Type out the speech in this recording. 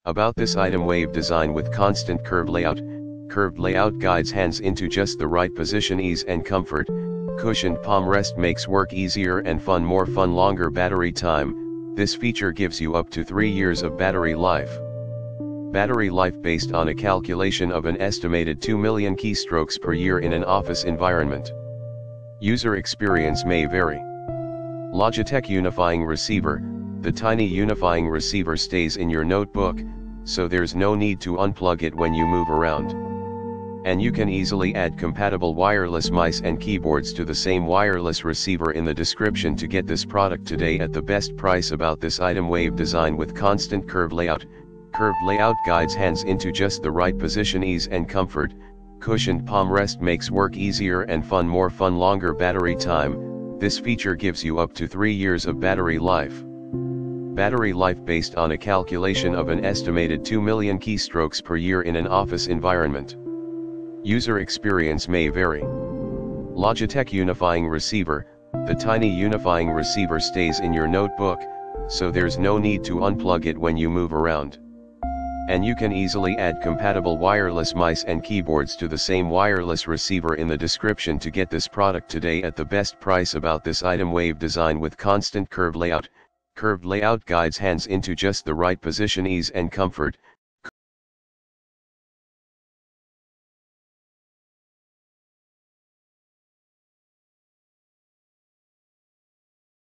About this item: wave design with constant curved layout. Curved layout guides hands into just the right position, ease and comfort. Cushioned palm rest makes work easier and fun, more fun. Longer battery time. This feature gives you up to 3 years of battery life. Battery life based on a calculation of an estimated 2 million keystrokes per year in an office environment. User experience may vary. Logitech Unifying Receiver. The tiny unifying receiver stays in your notebook, so there's no need to unplug it when you move around. And you can easily add compatible wireless mice and keyboards to the same wireless receiver. In the description to get this product today at the best price. About this item: wave design with constant curved layout. Curved layout guides hands into just the right position, ease and comfort. Cushioned palm rest makes work easier and fun, more fun. Longer battery time. This feature gives you up to 3 years of battery life. Battery life based on a calculation of an estimated 2 million keystrokes per year in an office environment. User experience may vary. Logitech Unifying Receiver. The tiny unifying receiver stays in your notebook, so there's no need to unplug it when you move around. And you can easily add compatible wireless mice and keyboards to the same wireless receiver. In the description to get this product today at the best price. About this item: wave design with constant curved layout. Curved layout guides hands into just the right position, ease and comfort.